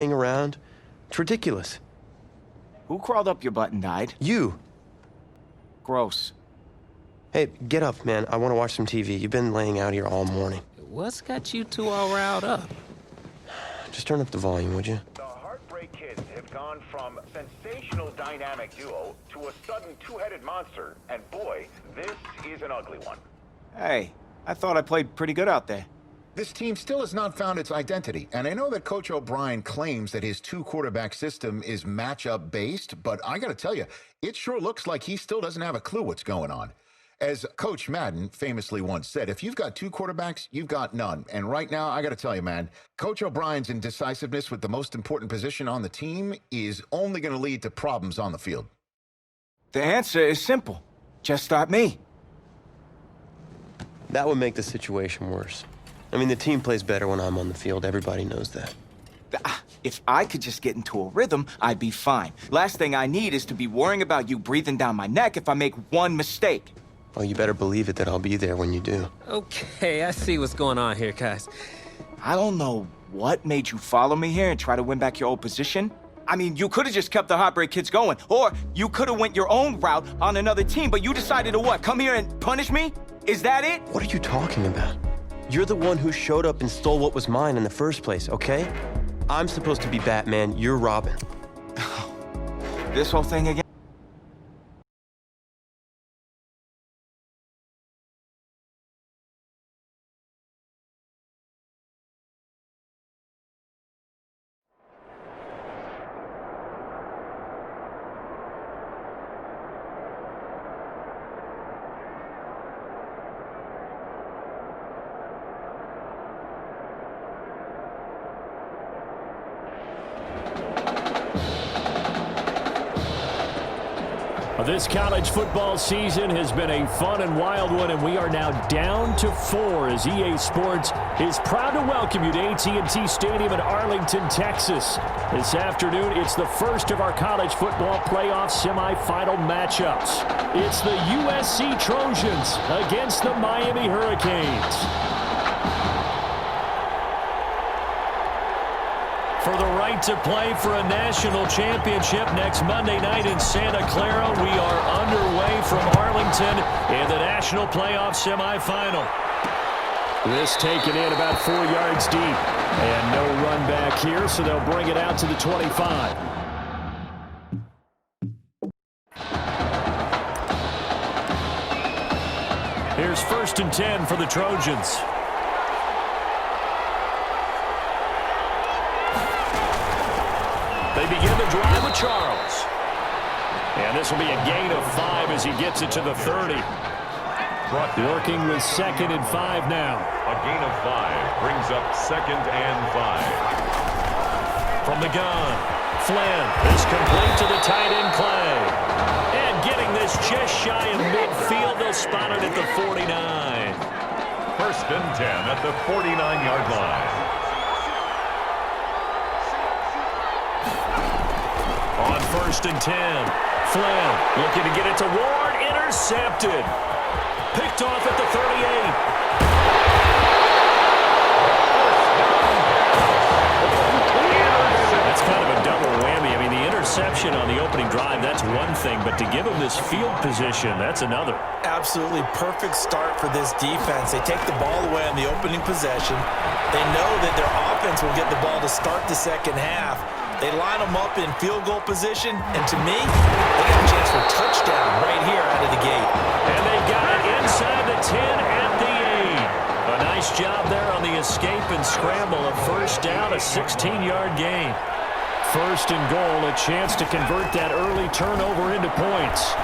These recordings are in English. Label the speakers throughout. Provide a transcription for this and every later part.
Speaker 1: around. It's ridiculous.
Speaker 2: Who crawled up your butt and died?
Speaker 1: You.
Speaker 2: Gross.
Speaker 1: Hey, get up, man. I want to watch some TV. You've been laying out here all morning.
Speaker 3: What's got you two all riled up?
Speaker 1: Just turn up the volume, would you?
Speaker 4: The Heartbreak Kids have gone from sensational dynamic duo to a sudden two-headed monster. And boy, this is an ugly one.
Speaker 2: Hey, I thought I played pretty good out there.
Speaker 5: This team still has not found its identity, and I know that Coach O'Brien claims that his two-quarterback system is matchup-based, but I gotta tell you, it sure looks like he still doesn't have a clue what's going on. As Coach Madden famously once said, if you've got two quarterbacks, you've got none. And right now, I gotta tell you, man, Coach O'Brien's indecisiveness with the most important position on the team is only gonna lead to problems on the field.
Speaker 2: The answer is simple. Just start me.
Speaker 1: That would make the situation worse. I mean, the team plays better when I'm on the field. Everybody knows that.
Speaker 2: If I could just get into a rhythm, I'd be fine. Last thing I need is to be worrying about you breathing down my neck if I make one mistake.
Speaker 1: Well, you better believe it that I'll be there when you do.
Speaker 3: Okay, I see what's going on here, guys.
Speaker 2: I don't know what made you follow me here and try to win back your old position. I mean, you could have just kept the Heartbreak Kids going, or you could have went your own route on another team, but you decided to what? Come here and punish me? Is that it?
Speaker 1: What are you talking about? You're the one who showed up and stole what was mine in the first place, okay? I'm supposed to be Batman, you're Robin.
Speaker 2: This whole thing again?
Speaker 6: This college football season has been a fun and wild one, and we are now down to 4 as EA Sports is proud to welcome you to AT&T Stadium in Arlington, Texas. This afternoon, it's the first of our college football playoff semifinal matchups. It's the USC Trojans against the Miami Hurricanes. For the right to play for a national championship next Monday night in Santa Clara, we are underway from Arlington in the national playoff semifinal. This taken in about 4 yards deep. And no run back here, so they'll bring it out to the 25. Here's 1st and 10 for the Trojans. They begin the drive with Charles. And this will be a gain of 5 as he gets it to the 30. Working with 2nd and 5 now.
Speaker 7: A gain of 5 brings up 2nd and 5.
Speaker 6: From the gun, Flynn is complete to the tight end Clay. And getting this just shy of midfield, they'll spot it at the 49.
Speaker 7: 1st and 10 at the 49-yard line.
Speaker 6: On 1st and 10, Flynn looking to get it to Ward, intercepted. Picked off at the 38. That's kind of a double whammy. I mean, the interception on the opening drive, that's one thing, but to give him this field position, that's another.
Speaker 8: Absolutely perfect start for this defense. They take the ball away on the opening possession. They know that their offense will get the ball to start the second half. They line them up in field goal position, and to me, they got a chance for a touchdown right here out of the gate.
Speaker 6: And they got it inside the 10 at the 8. A nice job there on the escape and scramble. A 1st down, a 16-yard gain. 1st and goal, a chance to convert that early turnover into points.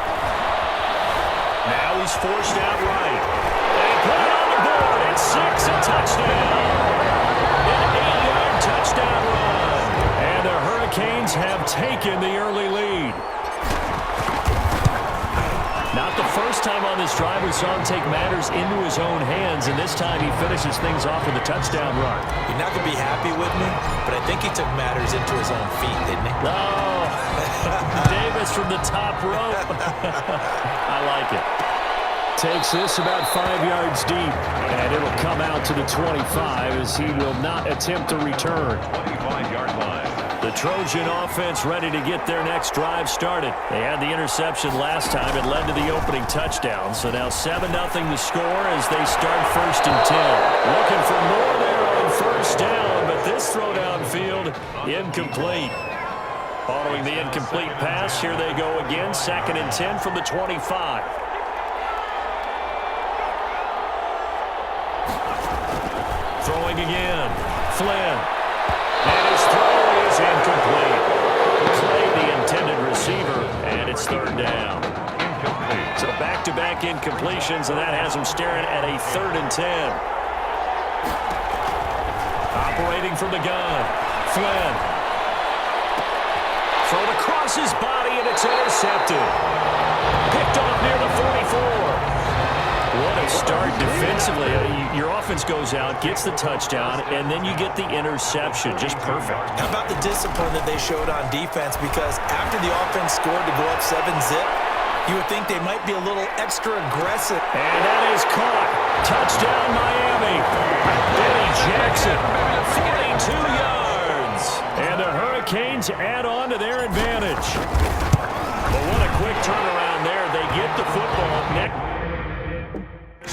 Speaker 6: Now he's forced out right. They put it on the board. It's 6, a touchdown. An 8-yard touchdown run. And the Hurricanes have taken the early lead. Not the first time on this drive we saw him take matters into his own hands, and this time he finishes things off with a touchdown run.
Speaker 8: You're not going to be happy with me, but I think he took matters into his own feet, didn't he?
Speaker 6: Oh, Davis from the top rope. I like it. Takes this about 5 yards deep, and it'll come out to the 25 as he will not attempt to return.
Speaker 7: 25-yard line.
Speaker 6: The Trojan offense ready to get their next drive started. They had the interception last time. It led to the opening touchdown. So now 7-0 the score as they start 1st and 10. Looking for more there on 1st down, but this throw downfield incomplete. Following the incomplete pass, here they go again. 2nd and 10 from the 25. Throwing again. Flynn. And his throw is incomplete. Played the intended receiver, and it's 3rd down. Incomplete. So back-to-back incompletions, and that has him staring at a 3rd and 10. Operating from the gun. Flynn. Thrown across his body, and it's intercepted. Picked off near the 44. What a start defensively. Your offense goes out, gets the touchdown, and then you get the interception. Just perfect.
Speaker 8: How about the discipline that they showed on defense? Because after the offense scored to go up 7-zip, you would think they might be a little extra aggressive.
Speaker 6: And that is caught. Touchdown, Miami. Billy Jackson, 42 yards. And the Hurricanes add on to their advantage. But what a quick turnaround there. They get the football. Next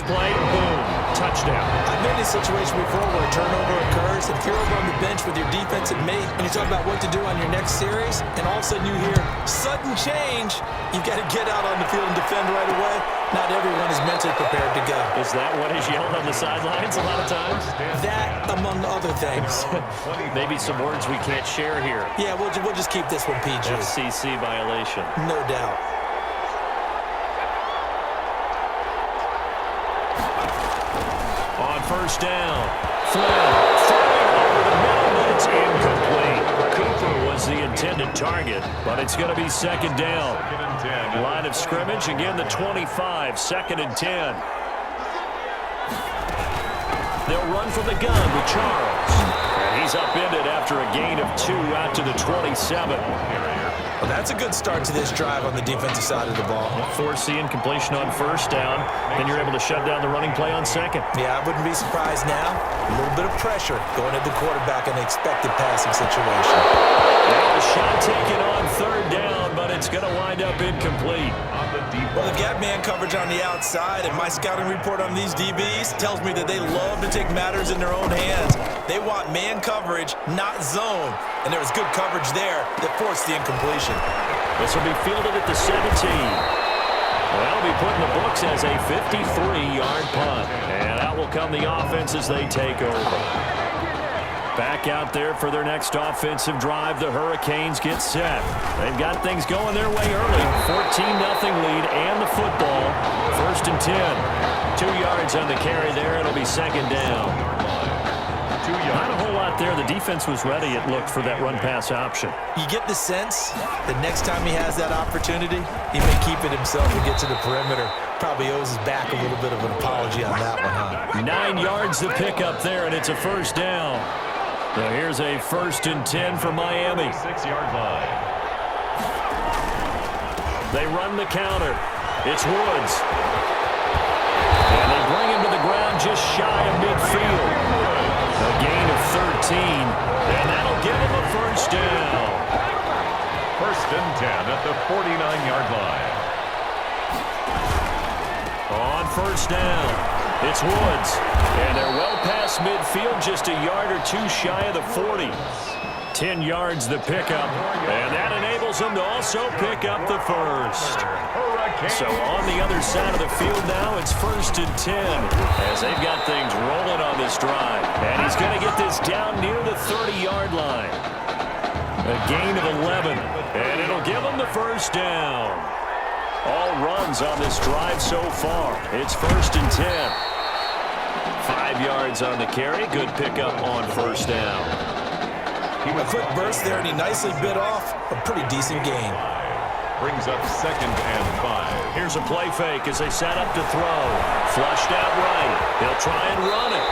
Speaker 6: play, boom, touchdown.
Speaker 8: I've been in a situation before where a turnover occurs. If you're over on the bench with your defensive mate and you talk about what to do on your next series, and all of a sudden you hear sudden change, you've got to get out on the field and defend right away. Not everyone is mentally prepared to go.
Speaker 6: Is that what is yelled on the sidelines a lot of times?
Speaker 8: That, among other things.
Speaker 6: Maybe some words we can't share here.
Speaker 8: Yeah, we'll just keep this one PG.
Speaker 6: FCC violation.
Speaker 8: No doubt.
Speaker 6: On 1st down, Flynn throwing over the middle, but it's incomplete. Cooper was the intended target, but it's going to be 2nd down. Line of scrimmage, again the 25, 2nd and 10. They'll run from the gun with Charles. And he's upended after a gain of 2 out to the 27.
Speaker 8: Well, that's a good start to this drive on the defensive side of the ball.
Speaker 6: Force the incompletion on 1st down. Then you're able to shut down the running play on 2nd.
Speaker 8: Yeah, I wouldn't be surprised now. A little bit of pressure going at the quarterback in an expected passing situation.
Speaker 6: Well, a shot taken on 3rd down, but it's going to wind up incomplete.
Speaker 8: Well, the gap man coverage on the outside, and my scouting report on these DBs tells me that they love to take matters in their own hands. They want man coverage, not zone. And there was good coverage there that forced the incompletion.
Speaker 6: This will be fielded at the 17. Well, be put in the books as a 53-yard punt. And out will come the offense as they take over. Back out there for their next offensive drive. The Hurricanes get set. They've got things going their way early. 14-0 lead and the football. 1st and 10. 2 yards on the carry there. It'll be 2nd down. Not a whole lot there. The defense was ready, it looked, for that run-pass option.
Speaker 8: You get the sense that next time he has that opportunity, he may keep it himself and get to the perimeter. Probably owes his back a little bit of an apology on that one, huh?
Speaker 6: 9 yards to pick up there, and it's a 1st down. So here's a 1st and 10 for Miami.
Speaker 7: 6-yard line.
Speaker 6: They run the counter. It's Woods. And they bring him to the ground just shy of midfield. A gain of 13, and that'll give him a 1st down.
Speaker 7: 1st and 10 at the 49-yard line.
Speaker 6: On 1st down, it's Woods. And they're well past midfield, just a yard or 2 shy of the 40. 10 yards the pickup, and that enables them to also pick up the 1st. So on the other side of the field now, it's 1st and 10 as they've got things rolling on this drive. And he's going to get this down near the 30-yard line. A gain of 11, and it'll give him the 1st down. All runs on this drive so far. It's 1st and 10. 5 yards on the carry. Good pickup on 1st down.
Speaker 8: A quick burst there, and he nicely bit off a pretty decent gain.
Speaker 7: Brings up 2nd and 5.
Speaker 6: Here's a play fake as they set up to throw. Flushed out right. They'll try and run it.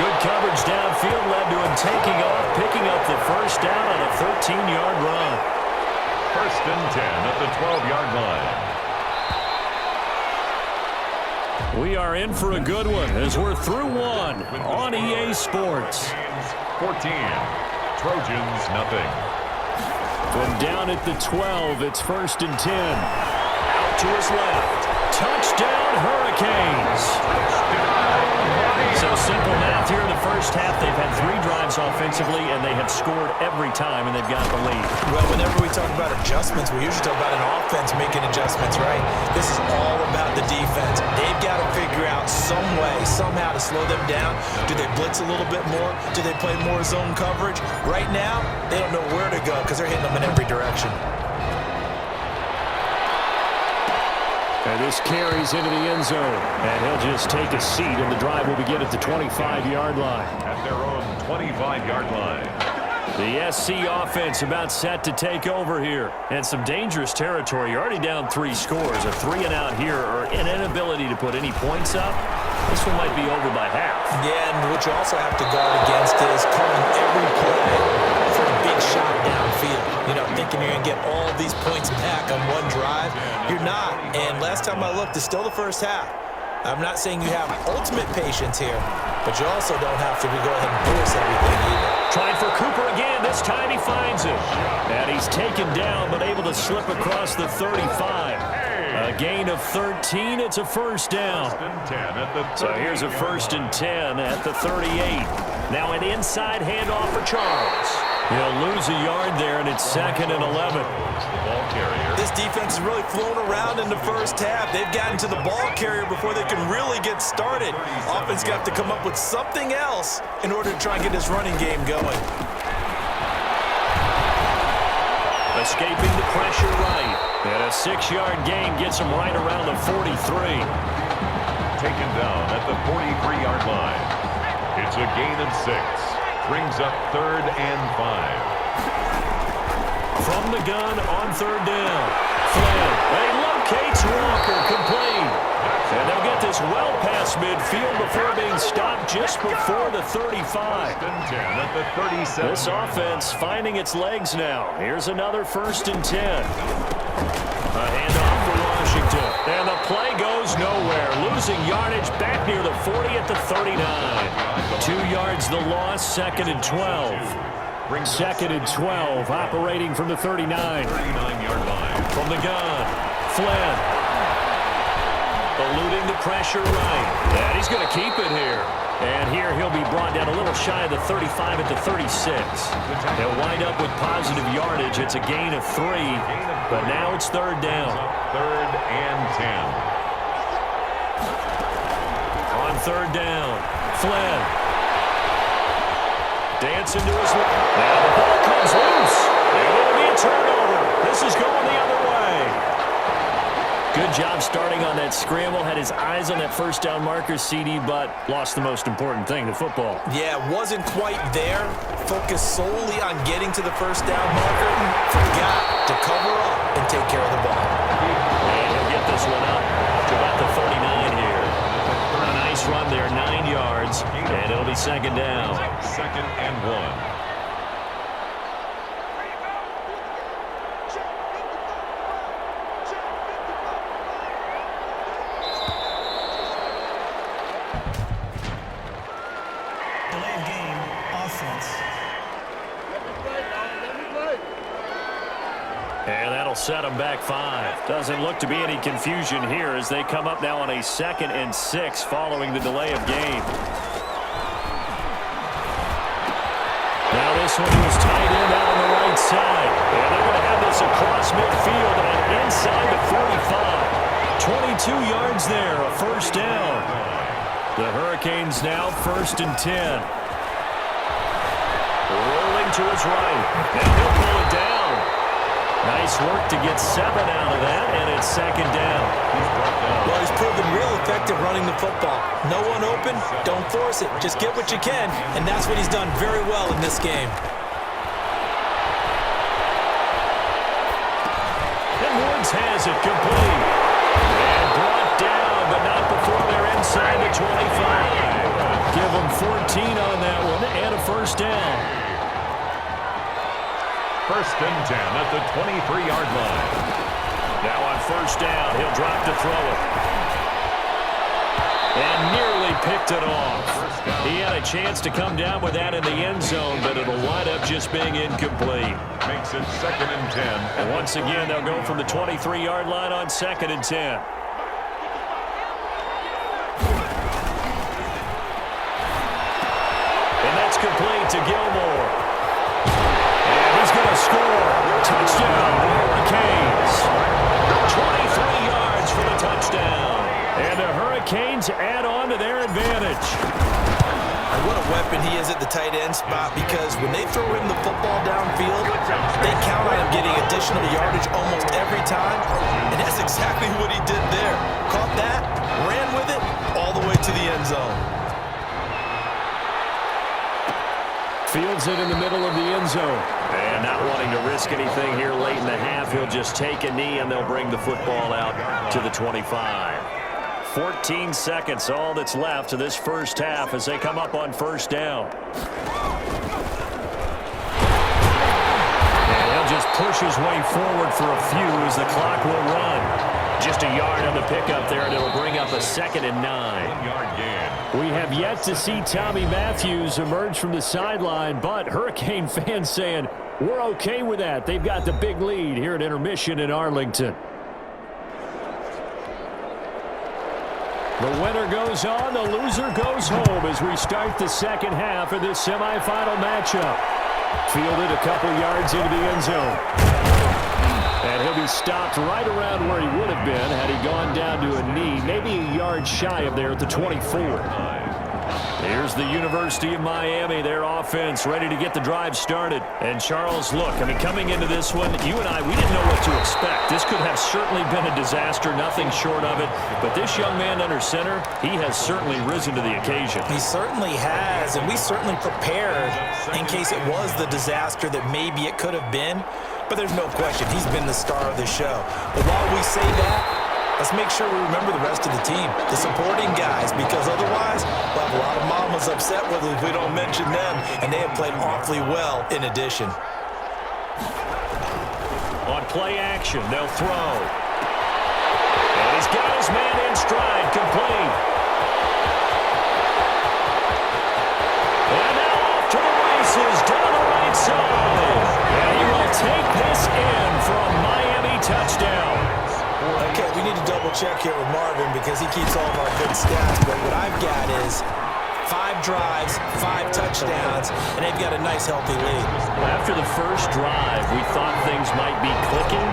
Speaker 6: Good coverage downfield led to him taking off, picking up the 1st down on a 13-yard run.
Speaker 7: 1st and 10 at the 12-yard line.
Speaker 6: We are in for a good one as we're through one on EA Sports.
Speaker 7: 14, Trojans, nothing.
Speaker 6: From down at the 12, it's 1st and 10. Out to his left. Touchdown, Hurricanes. So simple math here in the first half. They've had 3 drives offensively, and they have scored every time, and they've got the lead.
Speaker 8: Well, whenever we talk about adjustments, we usually talk about an offense making adjustments, right? This is all about the defense. They've got to figure out some way, somehow to slow them down. Do they blitz a little bit more? Do they play more zone coverage? Right now, they don't know where to go because they're hitting them in every direction.
Speaker 6: And this carries into the end zone. And he'll just take a seat, and the drive will begin at the 25-yard line.
Speaker 7: At their own 25-yard line.
Speaker 6: The SC offense about set to take over here. And some dangerous territory. You're already down 3 scores. A 3-and-out here, or an inability to put any points up. This one might be over by half.
Speaker 8: Yeah, and what you also have to guard against is calling every play for a big shot downfield. You know, thinking you're going to get all these points back on one drive. You're not. And last time I looked, it's still the first half. I'm not saying you have ultimate patience here, but you also don't have to go ahead and force everything either.
Speaker 6: Trying for Cooper again. This time he finds him. And he's taken down, but able to slip across the 35. A gain of 13. It's a first down. So here's a 1st and 10 at the 38. Now an inside handoff for Charles. He'll lose a yard there, and it's 2nd and 11.
Speaker 8: This defense is really flown around in the first half. They've gotten to the ball carrier before they can really get started. Offense got to come up with something else in order to try and get this running game going.
Speaker 6: Escaping the pressure right. And a 6-yard gain gets him right around the 43.
Speaker 7: Taken down at the 43-yard line. It's a gain of 6. Brings up 3rd and 5.
Speaker 6: From the gun on 3rd down. Flynn, he locates Walker, complete. And they'll get this well past midfield before being stopped just before the 35.
Speaker 7: At the 37.
Speaker 6: This offense finding its legs now. Here's another 1st and 10. A handoff for Washington. And the play goes nowhere. Losing yardage back near the 40 at the 39. 2 yards the loss, 2nd and 12. 2nd and 12, operating from the 39.
Speaker 7: 39-yard line.
Speaker 6: From the gun, Flynn. Eluding the pressure right. And he's going to keep it here. And here he'll be brought down a little shy of the 35 at the 36. They'll wind up with positive yardage. It's a gain of 3. But now it's 3rd down.
Speaker 7: 3rd and 10.
Speaker 6: On 3rd down, Flynn. Dancing to his left. Now the ball comes loose. And it'll be a turnover. This is going the other way. Good job starting on that scramble. Had his eyes on that first down marker, CD, but lost the most important thing, the football.
Speaker 8: Yeah, wasn't quite there. Focused solely on getting to the first down marker. Forgot to cover up and take care of the ball.
Speaker 6: And he'll get this one up to about the 39 here. A nice run there, 9 yards, and it'll be 2nd down.
Speaker 7: 2nd and 1.
Speaker 6: And that'll set them back 5. Doesn't look to be any confusion here as they come up now on a 2nd and 6 following the delay of game. Now this one was tight end out on the right side. And they're going to have this across midfield and inside the 45. 22 yards there, a first down. The Hurricanes now 1st and 10. Rolling to his right. And he'll pull it down. Nice work to get 7 out of that, and it's 2nd down.
Speaker 8: Well, he's proven real effective running the football. No one open, don't force it. Just get what you can, and that's what he's done very well in this game.
Speaker 6: And Woods has it complete. And brought down, but not before they're inside the 25. Give them 14 on that one, and a first down.
Speaker 7: 1st and 10 at the 23-yard line.
Speaker 6: Now on first down, he'll drop to throw it. And nearly picked it off. He had a chance to come down with that in the end zone, but it'll wind up just being incomplete.
Speaker 7: Makes it 2nd and 10.
Speaker 6: And once again, they'll go from the 23-yard line on 2nd and 10. And that's complete to Gilmore. And he's going to score. Touchdown, Hurricanes. 23 yards for the touchdown. And the Hurricanes add on to their advantage.
Speaker 8: What a weapon he is at the tight end spot, because when they throw him the football downfield, they count on him getting additional yardage almost every time. And that's exactly what he did there. Caught that, ran with it, all the way to the end zone.
Speaker 6: Fields it in the middle of the end zone. And not wanting to risk anything here late in the half, he'll just take a knee and they'll bring the football out to the 25. 14 seconds, all that's left to this first half as they come up on first down. And he'll just push his way forward for a few as the clock will run. Just a yard on the pickup there, and it'll bring up a 2nd and 9.
Speaker 7: 1-yard gain.
Speaker 6: We have yet to see Tommy Matthews emerge from the sideline, but Hurricane fans saying, we're okay with that. They've got the big lead here at intermission in Arlington. The winner goes on, the loser goes home as we start the second half of this semifinal matchup. Fielded a couple yards into the end zone. And he'll be stopped right around where he would have been had he gone down to a knee, maybe a yard shy of there at the 24. Here's the University of Miami, their offense ready to get the drive started. And Charles, look, I mean, coming into this one, you and I, we didn't know what to expect. This could have certainly been a disaster, nothing short of it. But this young man under center, he has certainly risen to the occasion.
Speaker 8: He certainly has, and we certainly prepared in case it was the disaster that maybe it could have been. But there's no question, he's been the star of the show. But while we say that, let's make sure we remember the rest of the team, the supporting guys, because otherwise we'll have a lot of mamas upset with us if we don't mention them, and they have played awfully well in addition.
Speaker 6: On play action, they'll throw. And he's got his man in stride, complete. And now off to the races, down the right side. And he will take this in for a Miami touchdown.
Speaker 8: Okay, we need to double check here with Marvin because he keeps all of our good stats, but what I've got is 5 drives, 5 touchdowns, and they've got a nice healthy lead.
Speaker 6: After the first drive, we thought things might be clicking.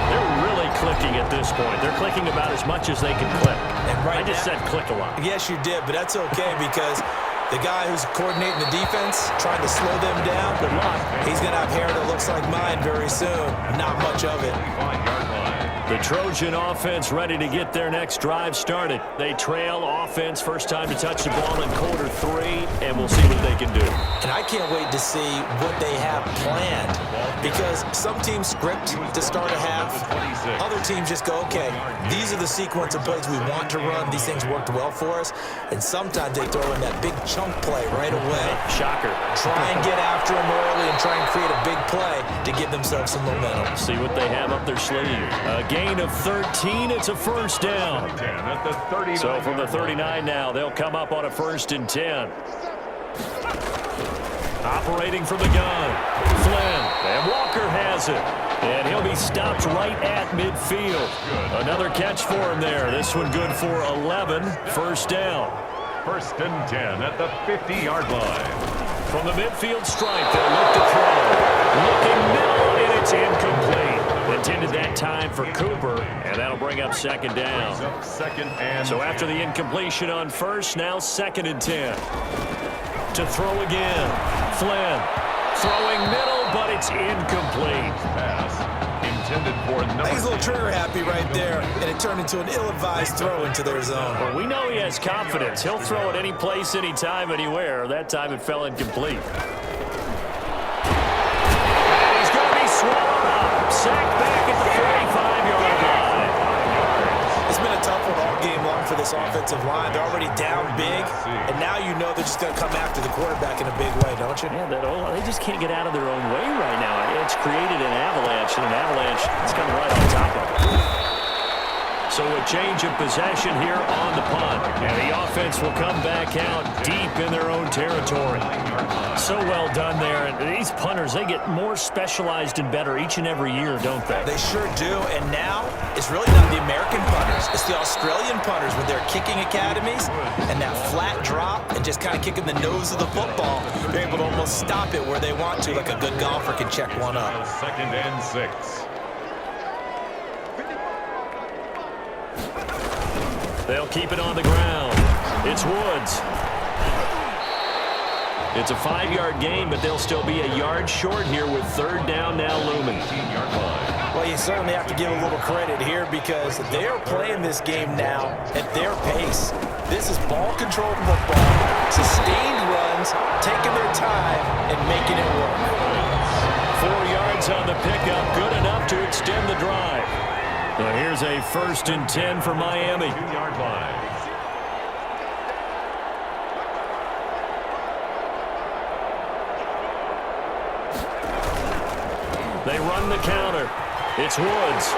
Speaker 6: They're really clicking at this point. They're clicking about as much as they can click.
Speaker 8: And
Speaker 6: I just said click a lot.
Speaker 8: Yes, you did, but that's okay because the guy who's coordinating the defense, trying to slow them down, good luck. He's going to have hair that looks like mine very soon. Not much of it.
Speaker 6: The Trojan offense ready to get their next drive started. They trail offense, first time to touch the ball in quarter 3, and we'll see what they can do.
Speaker 8: And I can't wait to see what they have planned because some teams script to start a half. Other teams just go, okay, these are the sequence of plays we want to run. These things worked well for us. And sometimes they throw in that big chunk play right away.
Speaker 6: Shocker.
Speaker 8: Try and get after them early and try and create a big play to give themselves some momentum.
Speaker 6: See what they have up their sleeve. A gain of 13, it's a first down. So from the 39 now, they'll come up on a 1st and 10. Operating from the gun, Flynn, and Walker has it. And he'll be stopped right at midfield. Another catch for him there. This one good for 11, first down.
Speaker 7: 1st and 10 at the 50-yard line.
Speaker 6: From the midfield stripe, they'll look to throw. Looking middle, and it's incomplete. Intended that time for Cooper, and that'll bring up 2nd down. So after the incompletion on 1st, now 2nd and 10. To throw again. Flynn throwing middle, but it's incomplete.
Speaker 7: Intended for number.
Speaker 8: He's a little trigger happy right there, and it turned into an ill-advised throw into their zone.
Speaker 6: Well, we know he has confidence. He'll throw it any place, anytime, anywhere. That time it fell incomplete. And he's going to be swallowed up. Sacked back at the 45-yard line.
Speaker 8: It's been a tough one all game long for this offensive line. They're already down big, and now you know they're just going to come after the quarterback in a big way, don't you?
Speaker 6: Yeah, they just can't get out of their own way right now. It's created an avalanche, and an avalanche is coming right on top of it. So a change of possession here on the punt. And the offense will come back out deep in their own territory. So well done there. And these punters, they get more specialized and better each and every year, don't they?
Speaker 8: They sure do. And now it's really not the American punters. It's the Australian punters with their kicking academies and that flat drop and just kind of kicking the nose of the football. They're able to almost stop it where they want to, like a good golfer can check one up.
Speaker 7: 2nd and 6.
Speaker 6: They'll keep it on the ground. It's Woods. It's a 5-yard gain, but they'll still be a yard short here with 3rd down now looming.
Speaker 7: 18-yard line.
Speaker 8: Well, you certainly have to give a little credit here because they are playing this game now at their pace. This is ball control football, sustained runs, taking their time and making it work.
Speaker 6: 4 yards on the pickup, good enough to extend the drive. Now here's a 1st and 10 for Miami.
Speaker 7: 2-yard line.
Speaker 6: They run the counter. It's Woods.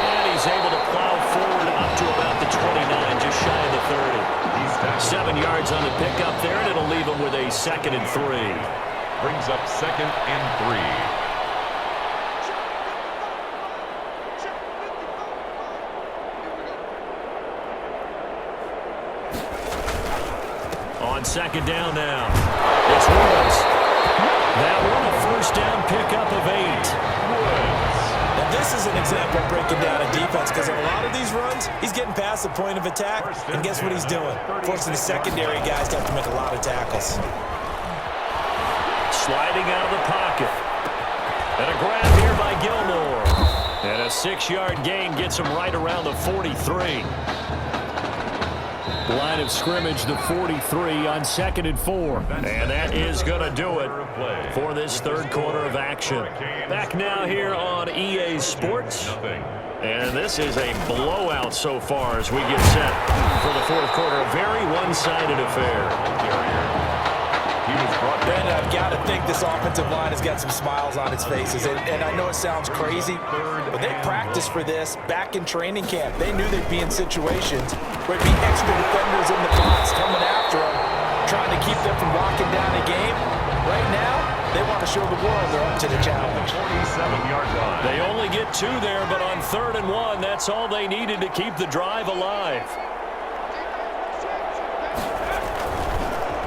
Speaker 6: And he's able to plow forward up to about the 29, just shy of the 30. 7 yards on the pickup there, and it'll leave him with a 2nd and 3.
Speaker 7: Brings up 2nd and 3.
Speaker 6: On 2nd down now. It's Woods. That one a 1st down pickup of 8.
Speaker 8: Now this is an example of breaking down a defense because in a lot of these runs, he's getting past the point of attack, and guess what he's doing? Forcing the secondary guys to have to make a lot of tackles.
Speaker 6: Sliding out of the pocket. And a grab here by Gilmore. And a 6-yard gain gets him right around the 43. Line of scrimmage, the 43 on 2nd and 4. And that is going to do it for this 3rd quarter of action. Back now here on EA Sports. And this is a blowout so far as we get set for the 4th quarter. A very one-sided affair.
Speaker 8: Ben, I've got to think this offensive line has got some smiles on its faces. And I know it sounds crazy, but they practiced for this back in training camp. They knew they'd be in situations where it'd be extra defenders in the box coming after them, trying to keep them from locking down a game. Right now, they want to show the world they're up to the challenge.
Speaker 7: 47-yard line.
Speaker 6: They only get 2 there, but on 3rd and 1, that's all they needed to keep the drive alive.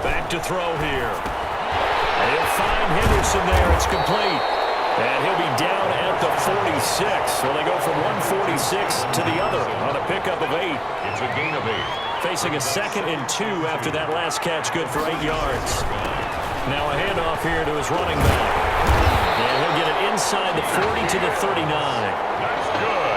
Speaker 6: Back to throw here. And he'll find Henderson there. It's complete. And he'll be down at the 46. So they go from 146 to the other on a pickup of 8.
Speaker 7: It's a gain of 8.
Speaker 6: Facing a 2nd and 2 after that last catch, good for 8 yards. Now a handoff here to his running back. And he'll get it inside the 40 to the 39.
Speaker 7: That's good.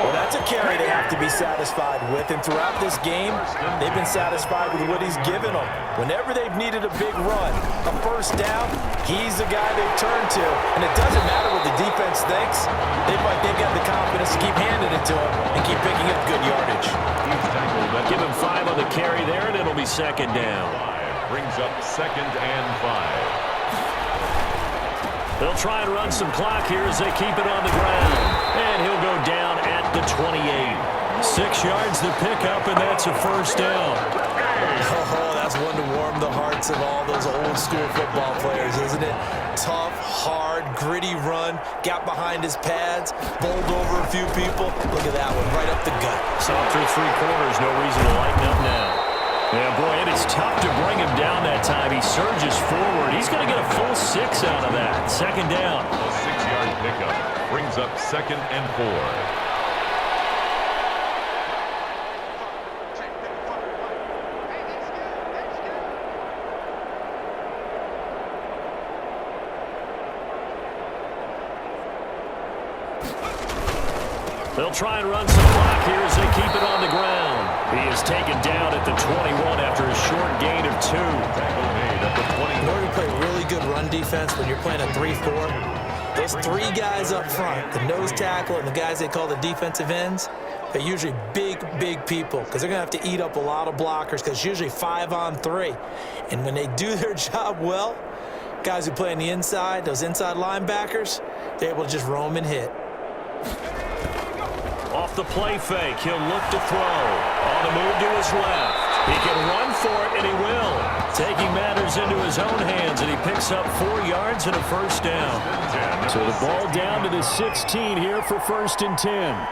Speaker 8: Well, that's a carry they have to be satisfied with. And throughout this game, they've been satisfied with what he's given them. Whenever they've needed a big run, a 1st down, he's the guy they turn to. And it doesn't matter what the defense thinks. They've got the confidence to keep handing it to him and keep picking up good yardage.
Speaker 6: Give him 5 on the carry there, and it'll be 2nd down.
Speaker 7: Brings up 2nd and 5.
Speaker 6: They'll try and run some clock here as they keep it on the ground. And he'll go down at the 28. 6 yards to pick up, and that's a 1st down.
Speaker 8: Oh, that's one to warm the hearts of all those old-school football players, isn't it? Tough, hard, gritty run, got behind his pads, bowled over a few people. Look at that one, right up the gut.
Speaker 6: So through 3 quarters, no reason to lighten up now. Yeah, boy, and it's tough to bring him down that time. He surges forward. He's going to get a full 6 out of that. 2nd down.
Speaker 7: A 6-yard pickup brings up 2nd and 4.
Speaker 6: They'll try and run some clock here as they keep it on the ground. He is taken down at the 21 after a short gain of 2.
Speaker 7: Tackle made at the 20.
Speaker 8: In order to play really good run defense when you're playing a 3-4, those 3 guys up front, the nose tackle and the guys they call the defensive ends, they're usually big people because they're going to have to eat up a lot of blockers because it's usually 5-on-3. And when they do their job well, guys who play on the inside, those inside linebackers, they're able to just roam and hit.
Speaker 6: Off the play fake, he'll look to throw. On the move to his left. He can run for it, and he will. Taking matters into his own hands, and he picks up 4 yards and a first down. So the ball down to the 16 here for 1st and 10.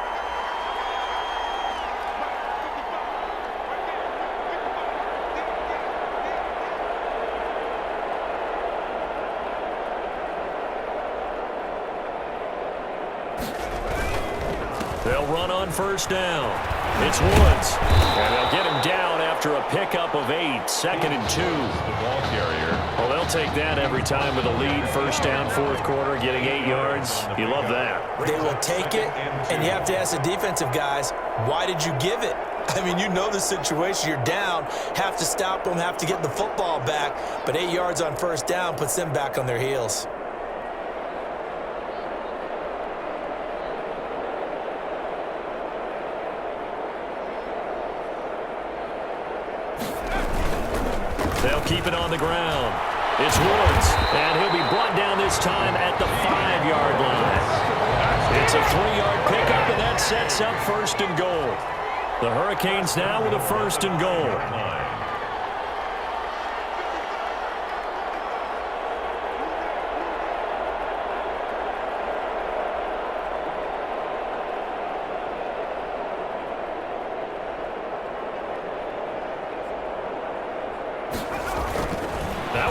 Speaker 6: They'll run on 1st down. It's Woods. And they'll get him down after a pickup of 8. 2nd and 2.
Speaker 7: The ball carrier.
Speaker 6: Well, they'll take that every time with a lead. 1st down, 4th quarter, getting 8 yards. You love that.
Speaker 8: They will take it, and you have to ask the defensive guys, why did you give it? I mean, you know the situation. You're down, have to stop them, have to get the football back, but 8 yards on 1st down puts them back on their heels.
Speaker 6: They'll keep it on the ground. It's Woods, and he'll be brought down this time at the 5-yard line. It's a 3-yard pickup, and that sets up 1st and goal. The Hurricanes now with a 1st and goal.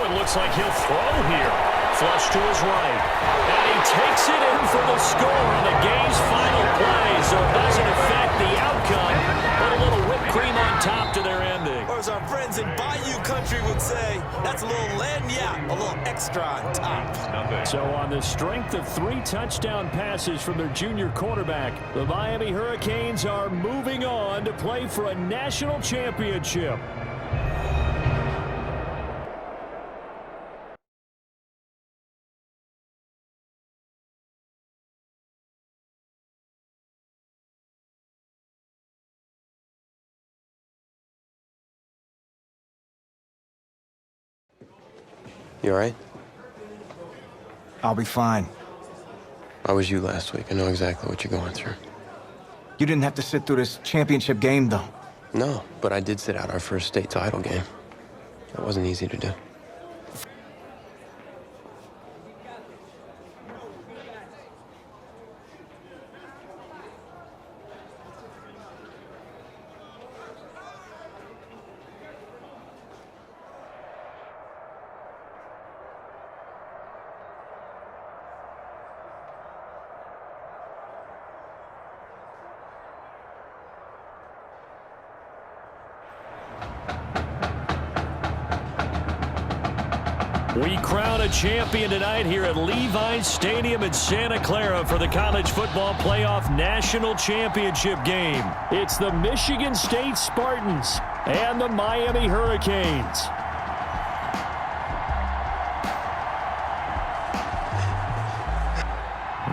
Speaker 6: Looks like he'll throw here. Flush to his right. And he takes it in for the score on the game's final play, so it doesn't affect the outcome, but a little whipped cream on top to their ending.
Speaker 8: Or as our friends in Bayou Country would say, that's a little lagniappe, a little extra on top.
Speaker 6: So on the strength of 3 touchdown passes from their junior quarterback, the Miami Hurricanes are moving on to play for a national championship.
Speaker 1: You all right?
Speaker 2: I'll be fine.
Speaker 1: I was you last week. I know exactly what you're going through.
Speaker 2: You didn't have to sit through this championship game, though.
Speaker 1: No, but I did sit out our first state title game. That wasn't easy to do.
Speaker 6: We crown a champion tonight here at Levi's Stadium in Santa Clara for the College Football Playoff National Championship game. It's the Michigan State Spartans and the Miami Hurricanes.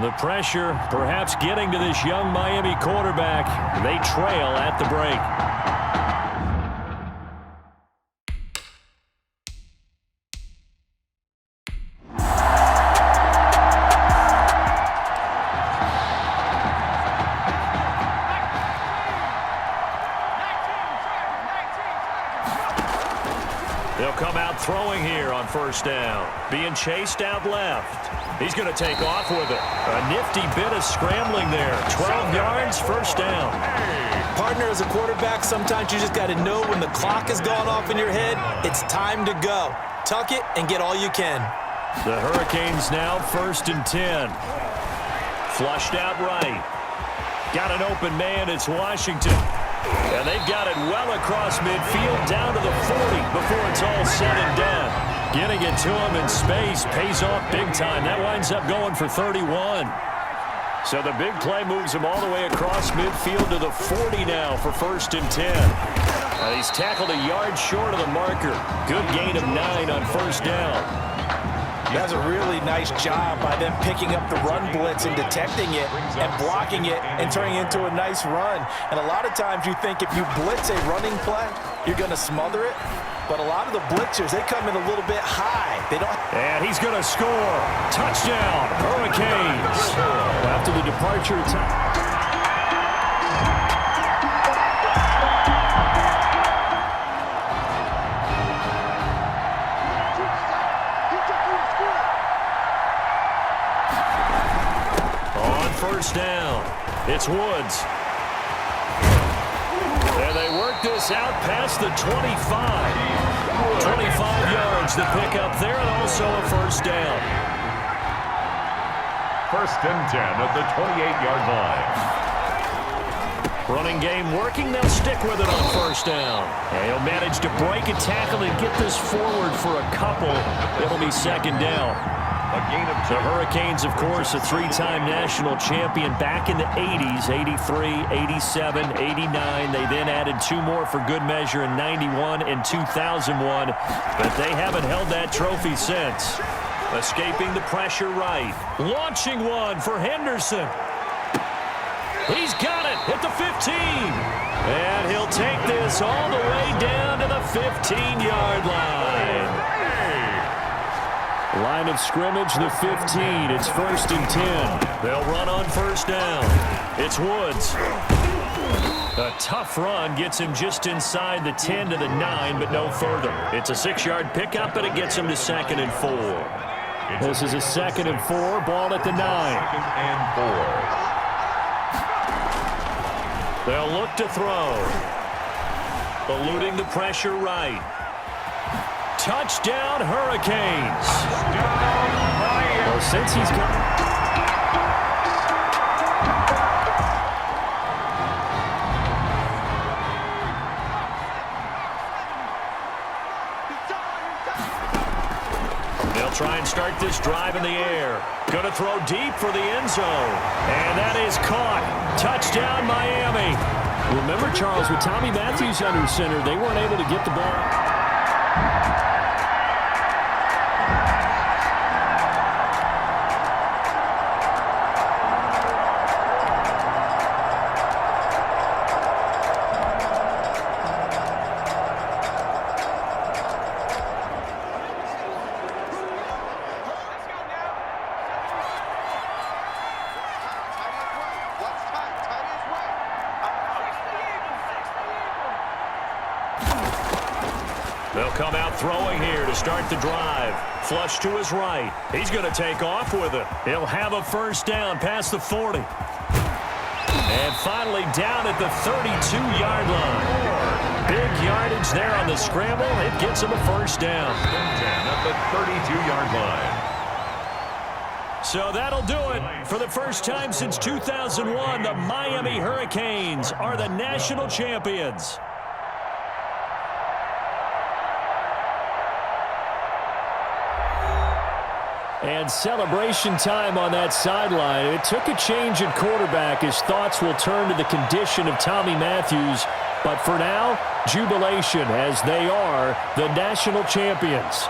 Speaker 6: The pressure perhaps getting to this young Miami quarterback. They trail at the break. They'll come out throwing here on 1st down. Being chased out left. He's going to take off with it. A nifty bit of scrambling there. 12 yards, 1st down.
Speaker 8: Partner, as a quarterback, sometimes you just got to know when the clock has gone off in your head, it's time to go. Tuck it and get all you can.
Speaker 6: The Hurricanes now 1st and 10. Flushed out right. Got an open man. It's Washington. And they've got it well across midfield down to the 40 before it's all said and done. Getting it to him in space pays off big time. That winds up going for 31. So the big play moves him all the way across midfield to the 40 now for 1st and 10. He's tackled a yard short of the marker. Good gain of 9 on 1st down.
Speaker 8: That's a really nice job by them picking up the run blitz and detecting it and blocking it and turning it into a nice run. And a lot of times you think if you blitz a running play, you're going to smother it. But a lot of the blitzers, they come in a little bit high. They don't.
Speaker 6: And he's going to score. Touchdown, Hurricanes. After the departure time. first down. It's Woods. And they work this out past the 25. 25 yards to pick up there, and also a first down.
Speaker 7: First and 10 at the 28-yard line.
Speaker 6: Running game working. They'll stick with it on first down. And he'll manage to break a tackle and get this forward for a couple. It'll be second down.
Speaker 7: A gain of 2.
Speaker 6: The Hurricanes, of course, a 3-time national champion back in the 80s, 83, 87, 89. They then added 2 more for good measure in 91 and 2001. But they haven't held that trophy since. Escaping the pressure right. Launching one for Henderson. He's got it at the 15. And he'll take this all the way down to the 15-yard line. Line of scrimmage, the 15. It's first and 10. They'll run on first down. It's Woods. A tough run gets him just inside the 10 to the 9, but no further. It's a 6-yard pickup, and it gets him to 2nd and 4. This is a 2nd and 4, ball at the 9.
Speaker 7: 2nd and 4.
Speaker 6: They'll look to throw. Eluding the pressure right. Touchdown, Hurricanes. Well, since he's got... They'll try and start this drive in the air. Going to throw deep for the end zone. And that is caught. Touchdown, Miami. Remember, Charles, with Tommy Matthews under center, they weren't able to get the ball. They'll come out throwing here to start the drive. Flush to his right. He's going to take off with it. He'll have a first down past the 40. And finally down at the 32-yard line. Big yardage there on the scramble. It gets him a first down.
Speaker 7: 10 at the 32-yard line.
Speaker 6: So that'll do it. For the first time since 2001, the Miami Hurricanes are the national champions. And celebration time on that sideline. It took a change at quarterback. His thoughts will turn to the condition of Tommy Matthews. But for now, jubilation as they are the national champions.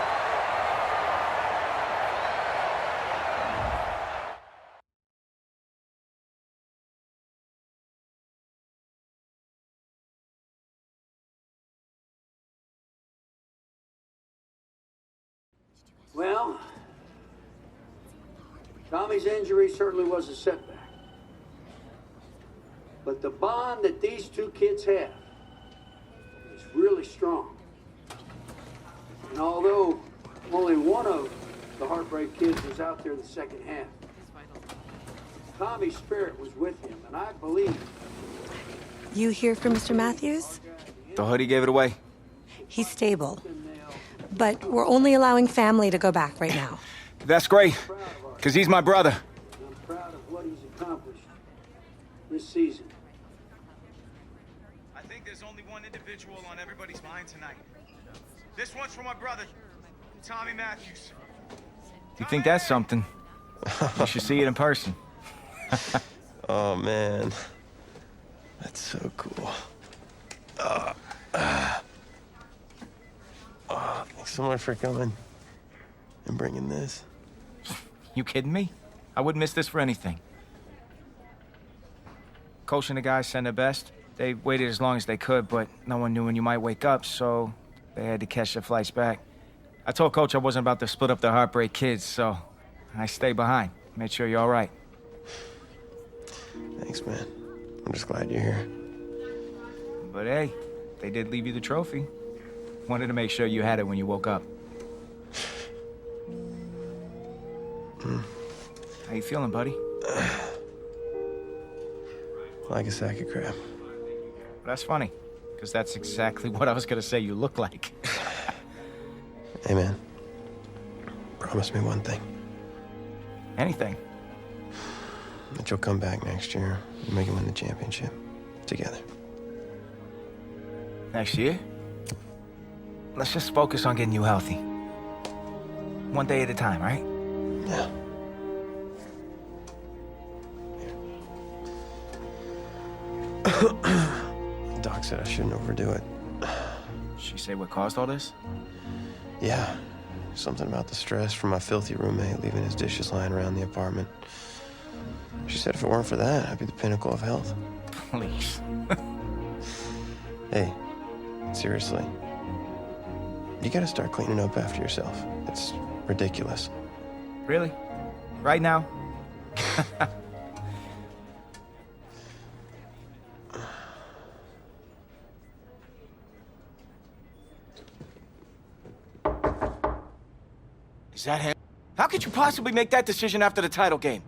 Speaker 9: Well, Tommy's injury certainly was a setback. But the bond that these two kids have is really strong. And although only one of the Heartbreak Kids was out there in the second half, Tommy's spirit was with him, and I believe...
Speaker 10: You hear from Mr. Matthews?
Speaker 2: The hoodie gave it away.
Speaker 10: He's stable. But we're only allowing family to go back right now.
Speaker 2: That's great, because he's my brother.
Speaker 9: I'm proud of what he's accomplished this season.
Speaker 11: I think there's only one individual on everybody's mind tonight. This one's for my brother, Tommy Matthews.
Speaker 2: You think that's something? You should see it in person.
Speaker 1: Oh, man. That's so cool. Thanks so much for coming and bringing this.
Speaker 2: You kidding me? I wouldn't miss this for anything. Coach and the guys sent their best. They waited as long as they could, but no one knew when you might wake up, so they had to catch their flights back. I told Coach I wasn't about to split up the Heartbreak Kids, so I stayed behind. Made sure you're all right.
Speaker 1: Thanks, man. I'm just glad you're here.
Speaker 2: But hey, they did leave you the trophy. Wanted to make sure you had it when you woke up. How you feeling, buddy?
Speaker 1: like a sack of crap.
Speaker 2: That's funny, because that's exactly what I was gonna say you look like.
Speaker 1: Hey, man. Promise me one thing.
Speaker 2: Anything.
Speaker 1: That you'll come back next year and make it win the championship. Together.
Speaker 2: Next year? Let's just focus on getting you healthy. One day at a time, right?
Speaker 1: Yeah. Doc said I shouldn't overdo it.
Speaker 2: She say what caused all this?
Speaker 1: Yeah. Something about the stress from my filthy roommate leaving his dishes lying around the apartment. She said if it weren't for that, I'd be the pinnacle of health.
Speaker 2: Please.
Speaker 1: Hey, seriously. You gotta start cleaning up after yourself. It's ridiculous.
Speaker 2: Really? Right now? Is that him? How could you possibly make that decision after the title game?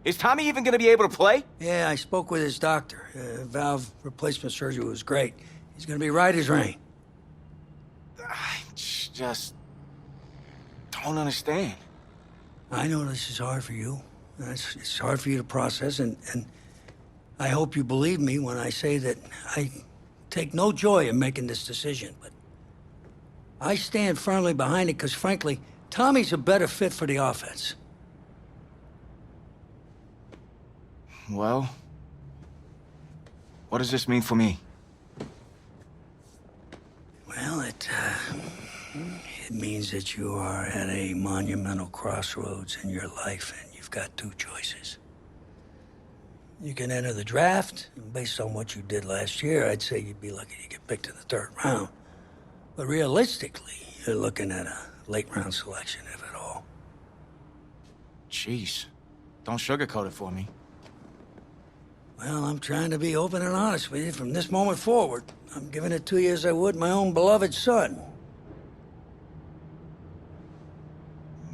Speaker 2: Is Tommy even going to be able to play?
Speaker 9: Yeah, I spoke with his doctor. Valve replacement surgery was great. He's gonna be right as rain.
Speaker 2: I just don't understand.
Speaker 9: I know this is hard for you. It's hard for you to process, and I hope you believe me when I say that I take no joy in making this decision, but I stand firmly behind it because, frankly, Tommy's a better fit for the offense.
Speaker 2: Well, what does this mean for me?
Speaker 9: Well, it means that you are at a monumental crossroads in your life, and you've got two choices. You can enter the draft, and based on what you did last year, I'd say you'd be lucky to get picked in the third round. But realistically, you're looking at a late-round selection, if at all.
Speaker 2: Jeez, don't sugarcoat it for me.
Speaker 9: Well, I'm trying to be open and honest with you from this moment forward. I'm giving it to you as I would my own beloved son.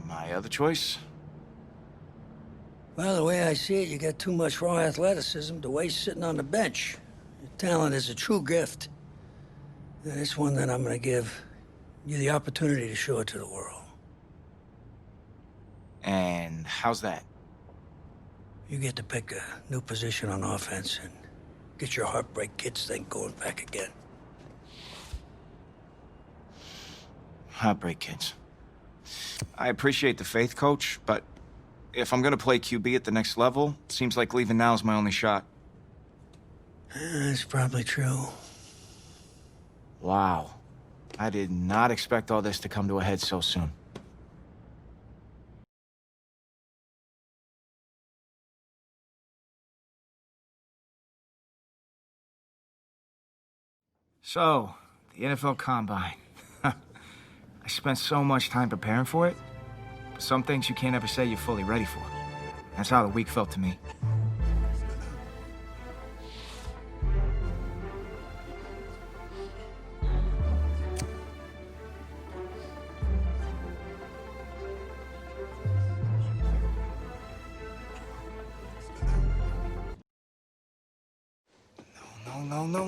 Speaker 2: My other choice?
Speaker 9: Well, the way I see it, you got too much raw athleticism to waste sitting on the bench. Your talent is a true gift. And it's one that I'm gonna give you the opportunity to show it to the world.
Speaker 2: And how's that?
Speaker 9: You get to pick a new position on offense and get your Heartbreak Kids thing going back again.
Speaker 2: Heartbreak Kids. I appreciate the faith, Coach, but if I'm gonna play QB at the next level, it seems like leaving now is my only shot.
Speaker 9: That's probably true.
Speaker 2: Wow. I did not expect all this to come to a head so soon. So, the NFL Combine. I spent so much time preparing for it, but some things you can't ever say you're fully ready for. That's how the week felt to me.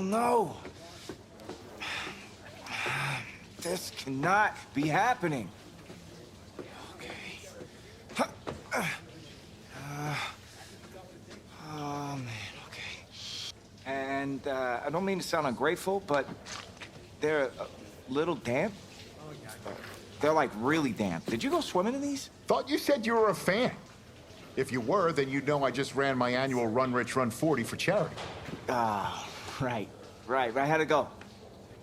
Speaker 2: No. This cannot be happening. Okay. Oh, man, okay. And I don't mean to sound ungrateful, but they're a little damp. They're like really damp. Did you go swimming in these?
Speaker 5: Thought you said you were a fan. If you were, then you'd know I just ran my annual Run Rich Run 40 for charity.
Speaker 2: Ah, right. How'd it go?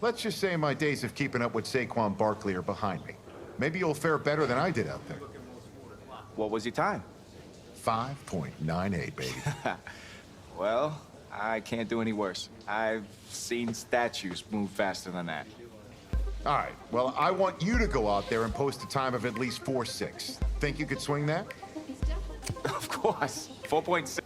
Speaker 5: Let's just say my days of keeping up with Saquon Barkley are behind me. Maybe you'll fare better than I did out there.
Speaker 2: What was your time?
Speaker 5: 5.98, baby.
Speaker 2: Well, I can't do any worse. I've seen statues move faster than that.
Speaker 5: All right, well, I want you to go out there and post a time of at least 4.6. Think you could swing that?
Speaker 2: Of course. 4.6.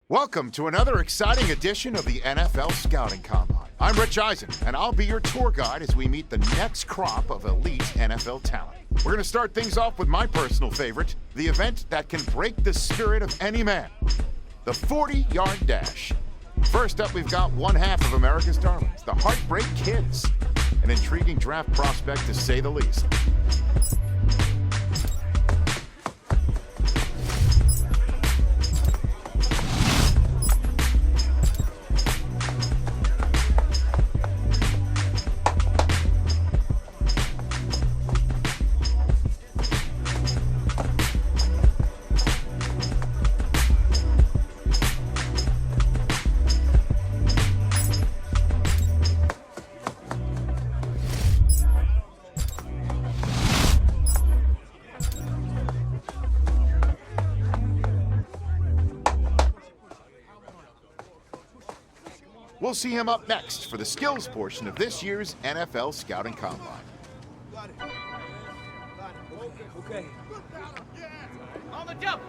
Speaker 5: Welcome to another exciting edition of the NFL Scouting Combine. I'm Rich Eisen, and I'll be your tour guide as we meet the next crop of elite NFL talent. We're going to start things off with my personal favorite, the event that can break the spirit of any man, the 40-yard dash. First up, we've got one half of America's darlings, the Heartbreak Kids, an intriguing draft prospect to say the least. We'll see him up next for the skills portion of this year's NFL Scouting Combine.
Speaker 11: Okay. On the jump.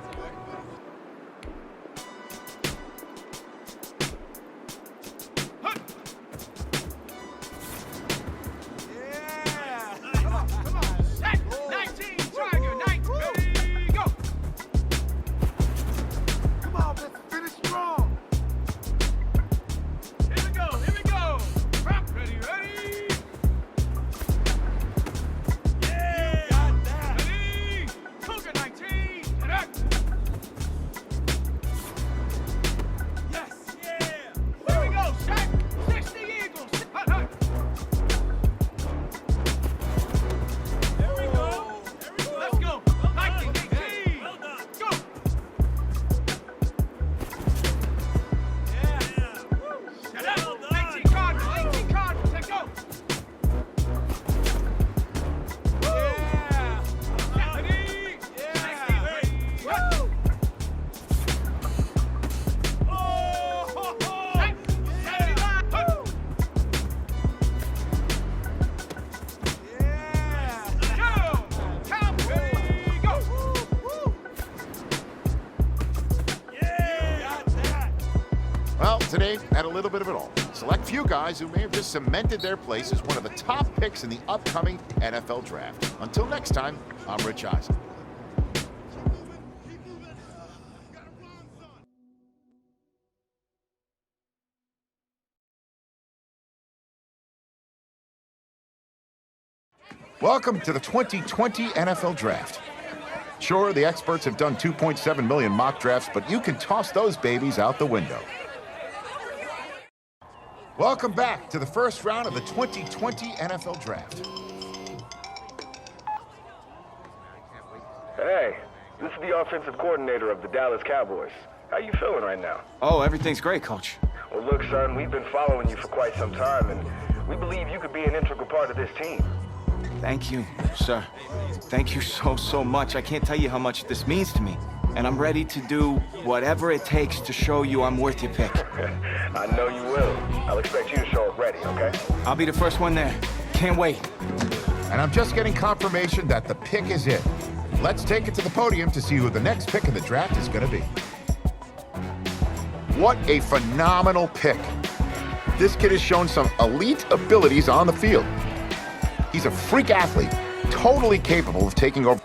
Speaker 11: Yeah. Come on. Set. 19. Tiger. 19. Ready. Go. Come on, let's finish strong. Here we go. Ready. Yeah, got that. Ready. Cougar 19. And up. Yes. Yeah. Here we go. Set. 60 Eagles. Hut. There we go. Let's go. 19, 18. Well done. Go. Shut up! 18 Cardinals, let's go! Yeah! Ready? Yeah! Woo! Oh! 75! Yeah! Go! Count, ready, go! Yeah! Got that!
Speaker 5: Well, today, had a little bit of it all. Select few guys who may have just cemented their place as one of the top picks in the upcoming NFL Draft. Until next time, I'm Rich Eisen. Welcome to the 2020 NFL Draft. Sure, the experts have done 2.7 million mock drafts, but you can toss those babies out the window. Welcome back to the first round of the 2020 NFL Draft.
Speaker 4: Hey, this is the offensive coordinator of the Dallas Cowboys. How you feeling right now?
Speaker 2: Oh, everything's great, Coach.
Speaker 4: Well, look, son, we've been following you for quite some time, and we believe you could be an integral part of this team.
Speaker 2: Thank you, sir. Thank you so much. I can't tell you how much this means to me. And I'm ready to do whatever it takes to show you I'm worth your pick.
Speaker 4: I know you will. I'll expect you to show up ready, okay?
Speaker 2: I'll be the first one there. Can't wait.
Speaker 5: And I'm just getting confirmation that the pick is it. Let's take it to the podium to see who the next pick in the draft is going to be. What a phenomenal pick. This kid has shown some elite abilities on the field. He's a freak athlete, totally capable of taking over.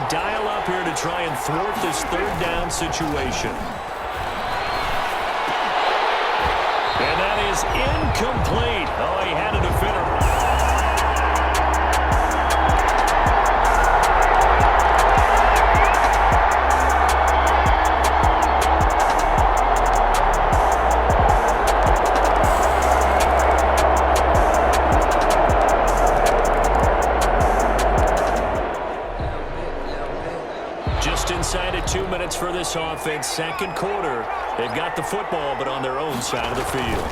Speaker 6: dial up here to try and thwart this third down situation. And that is incomplete. Oh, he had a defender. Inside of 2 minutes for this offense. Second quarter. They've got the football, but on their own side of the field.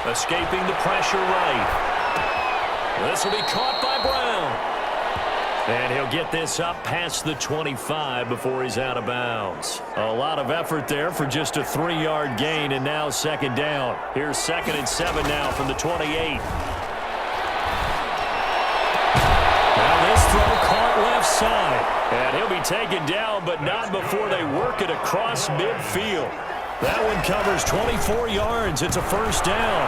Speaker 6: Escaping the pressure right. This will be caught by Brown. And he'll get this up past the 25 before he's out of bounds. A lot of effort there for just a 3-yard gain, and now second down. Here's 2nd and 7 now from the 28. Now this throw caught left side. And he'll be taken down, but not before they work it across midfield. That one covers 24 yards. It's a first down.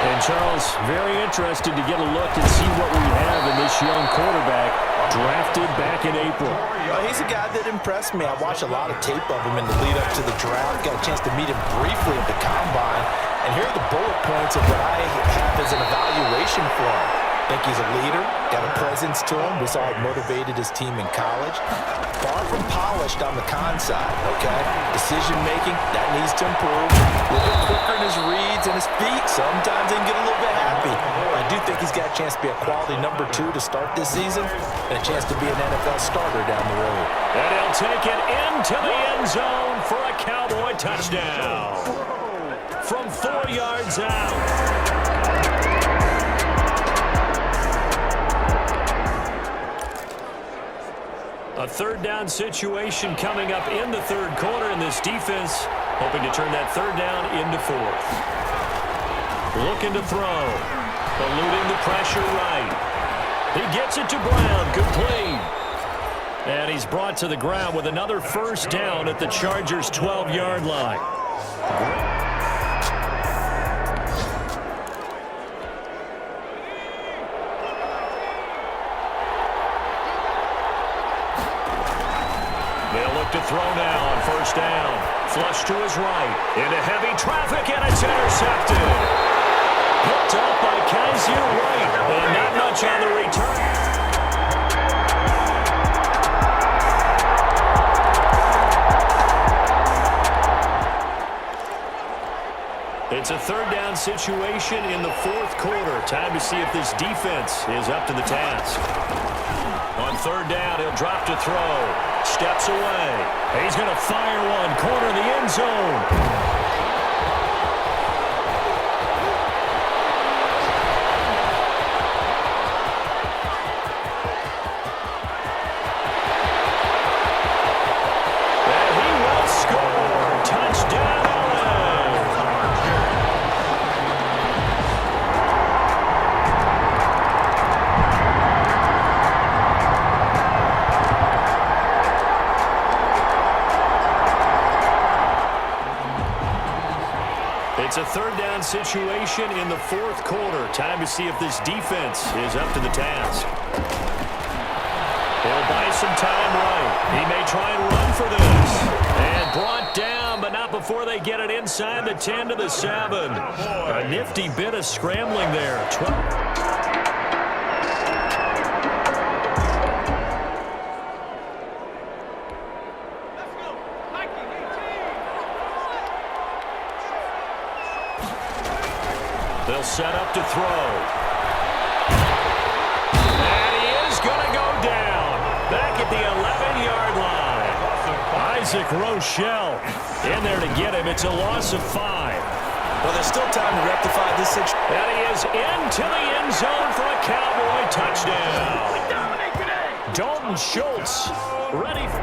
Speaker 6: And, Charles, very interested to get a look and see what we have in this young quarterback drafted back in April.
Speaker 8: Well, he's a guy that impressed me. I watched a lot of tape of him in the lead-up to the draft. Got a chance to meet him briefly at the Combine. And here are the bullet points of what I have as an evaluation for him. I think he's a leader, got a presence to him. We saw it motivated his team in college. Far from polished on the con side, okay? Decision-making, that needs to improve. A little bit quicker in his reads and his feet. Sometimes he can get a little bit happy. I do think he's got a chance to be a quality number 2 to start this season and a chance to be an NFL starter down the road.
Speaker 6: And he'll take it into the end zone for a Cowboy touchdown. From 4 yards out. A third down situation coming up in the third quarter, and this defense hoping to turn that third down into 4th. Looking to throw. Eluding the pressure right. He gets it to Brown, complete. And he's brought to the ground with another first down at the Chargers' 12-yard line. To throw now on first down. Flush to his right. Into heavy traffic, and it's intercepted. Picked up by Kaiser White. And not much on the return. It's a third down situation in the fourth quarter. Time to see if this defense is up to the task. On third down, he'll drop to throw. Steps away. He's going to fire one. Corner of the end zone. And he will score. Touchdown, It's a third down situation in the fourth quarter. Time to see if this defense is up to the task. He'll buy some time right. He may try and run for this. And brought down, but not before they get it inside the 10 to the 7. A nifty bit of scrambling there. They'll set up to throw. And he is going to go down. Back at the 11-yard line. Isaac Rochelle in there to get him. It's a loss of 5.
Speaker 8: Well, there's still time to rectify this situation.
Speaker 6: And he is into the end zone for a Cowboy touchdown. Dalton Schultz ready for...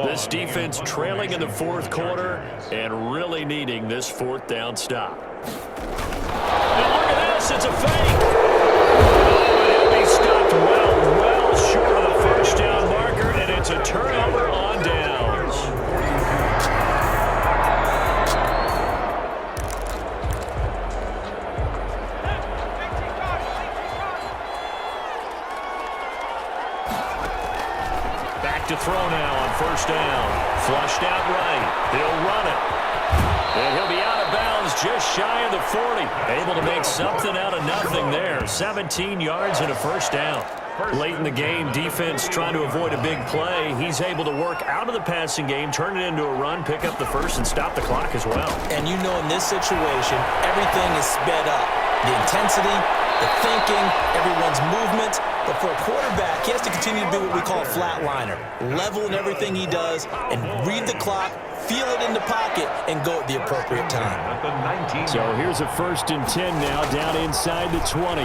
Speaker 6: This defense trailing in the fourth quarter and really needing this fourth down stop. And look at this, it's a fake. Oh, it'll be stopped well short of the first down marker, and it's a turnover on downs. pushed out right. He'll run it. And he'll be out of bounds just shy of the 40. Able to make something out of nothing there. 17 yards and a first down. Late in the game, defense trying to avoid a big play. He's able to work out of the passing game, turn it into a run, pick up the first, and stop the clock as well.
Speaker 8: And you know, in this situation, everything is sped up. The intensity, the thinking, everyone's movement. But for a quarterback, he has to continue to be what we call a flatliner. Level in everything he does and read the clock, feel it in the pocket, and go at the appropriate time.
Speaker 6: So here's a 1st and 10 now, down inside the 20.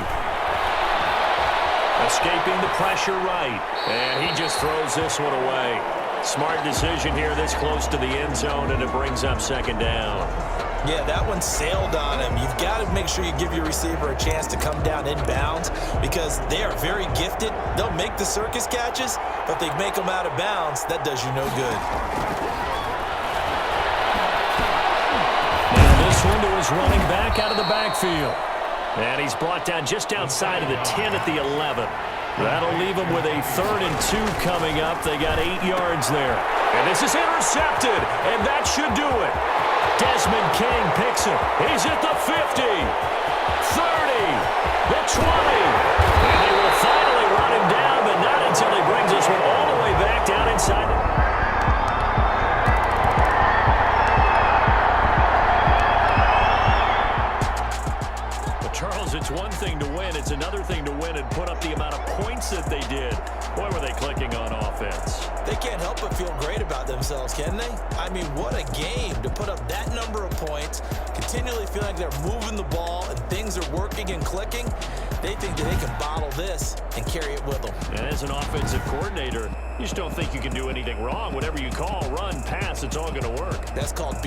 Speaker 6: Escaping the pressure right. And he just throws this one away. Smart decision here this close to the end zone, and it brings up 2nd down.
Speaker 8: Yeah, that one sailed on him. You've got to make sure you give your receiver a chance to come down inbounds because they are very gifted. They'll make the circus catches, but they make them out of bounds. That does you no good.
Speaker 6: And this one to his running back out of the backfield. And he's brought down just outside of the 10 at the 11. That'll leave him with a 3rd and 2 coming up. They got 8 yards there. And this is intercepted, and that should do it. Desmond King picks him. He's at the 50, 30, the 20. And they will finally run him down, but not until he brings this one all the way back down inside the... It's one thing to win. It's another thing to win and put up the amount of points that they did. Boy, were they clicking on offense.
Speaker 8: They can't help but feel great about themselves, can they? I mean, what a game to put up that number of points, continually feel like they're moving the ball and things are working and clicking. They think that they can bottle this and carry it with them.
Speaker 6: And as an offensive coordinator, you just don't think you can do anything wrong. Whatever you call, run, pass, it's all going to work.
Speaker 8: That's called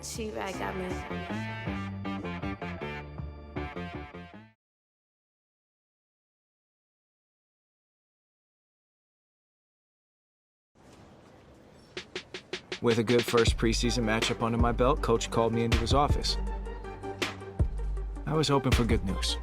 Speaker 12: She-Rag got me.
Speaker 2: With a good first preseason matchup under my belt, Coach called me into his office. I was hoping for good news.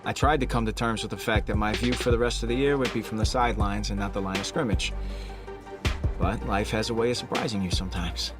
Speaker 2: I tried to come to terms with the fact that my view for the rest of the year would be from the sidelines and not the line of scrimmage. But life has a way of surprising you sometimes.